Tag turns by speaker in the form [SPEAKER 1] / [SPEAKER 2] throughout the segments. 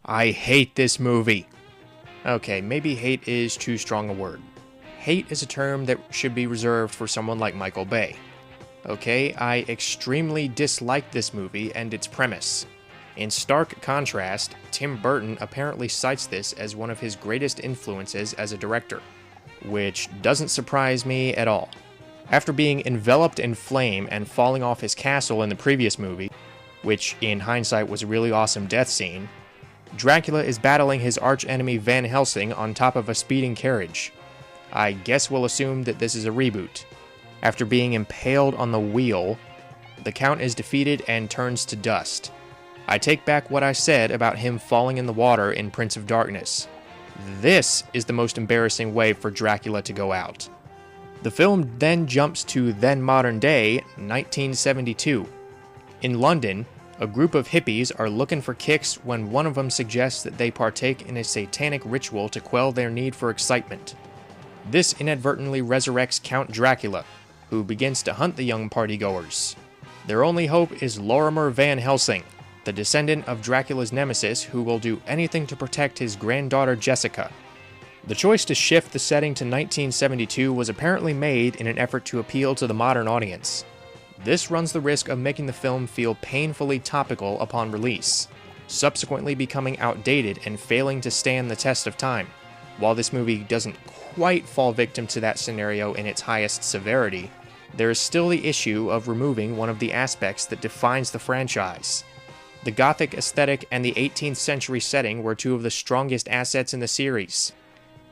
[SPEAKER 1] I hate this movie. Okay, maybe hate is too strong a word. Hate is a term that should be reserved for someone like Michael Bay. Okay, I extremely dislike this movie and its premise. In stark contrast, Tim Burton apparently cites this as one of his greatest influences as a director, which doesn't surprise me at all. After being enveloped in flame and falling off his castle in the previous movie, which in hindsight was a really awesome death scene, Dracula is battling his archenemy Van Helsing on top of a speeding carriage. I guess we'll assume that this is a reboot. After being impaled on the wheel, the Count is defeated and turns to dust. I take back what I said about him falling in the water in Prince of Darkness. This is the most embarrassing way for Dracula to go out. The film then jumps to then modern day, 1972. In London, a group of hippies are looking for kicks when one of them suggests that they partake in a satanic ritual to quell their need for excitement. This inadvertently resurrects Count Dracula, who begins to hunt the young partygoers. Their only hope is Lorimer Van Helsing, the descendant of Dracula's nemesis who will do anything to protect his granddaughter Jessica. The choice to shift the setting to 1972 was apparently made in an effort to appeal to the modern audience. This runs the risk of making the film feel painfully topical upon release, subsequently becoming outdated and failing to stand the test of time. While this movie doesn't quite fall victim to that scenario in its highest severity, there is still the issue of removing one of the aspects that defines the franchise. The Gothic aesthetic and the 18th century setting were two of the strongest assets in the series.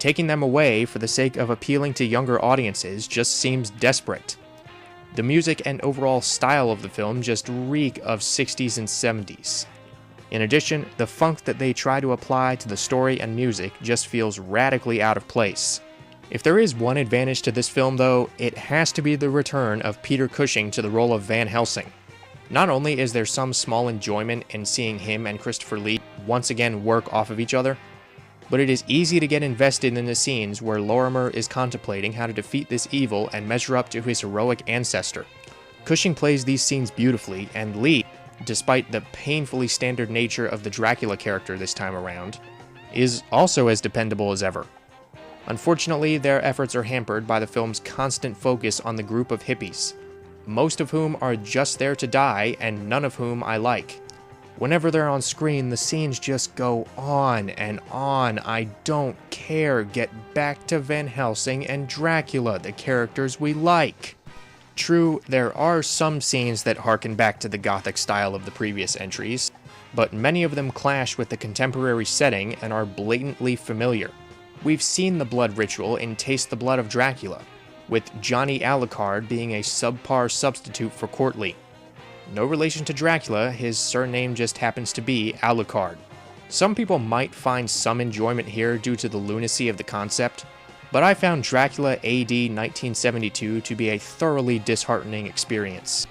[SPEAKER 1] Taking them away for the sake of appealing to younger audiences just seems desperate. The music and overall style of the film just reek of 60s and 70s. In addition, the funk that they try to apply to the story and music just feels radically out of place. If there is one advantage to this film though, it has to be the return of Peter Cushing to the role of Van Helsing. Not only is there some small enjoyment in seeing him and Christopher Lee once again work off of each other, but it is easy to get invested in the scenes where Lorimer is contemplating how to defeat this evil and measure up to his heroic ancestor. Cushing plays these scenes beautifully, and Lee, despite the painfully standard nature of the Dracula character this time around, is also as dependable as ever. Unfortunately, their efforts are hampered by the film's constant focus on the group of hippies, most of whom are just there to die and none of whom I like. Whenever they're on screen, the scenes just go on and on. I don't care. Get back to Van Helsing and Dracula, the characters we like. True, there are some scenes that harken back to the Gothic style of the previous entries, but many of them clash with the contemporary setting and are blatantly familiar. We've seen the blood ritual in Taste the Blood of Dracula, with Johnny Alucard being a subpar substitute for Courtly. No relation to Dracula, his surname just happens to be Alucard. Some people might find some enjoyment here due to the lunacy of the concept, but I found Dracula A.D. 1972 to be a thoroughly disheartening experience.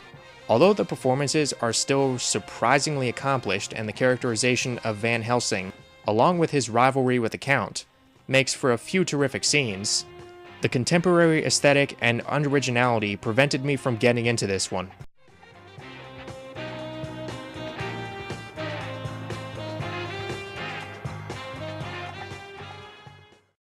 [SPEAKER 1] Although the performances are still surprisingly accomplished and the characterization of Van Helsing, along with his rivalry with the Count, makes for a few terrific scenes, the contemporary aesthetic and unoriginality prevented me from getting into this one.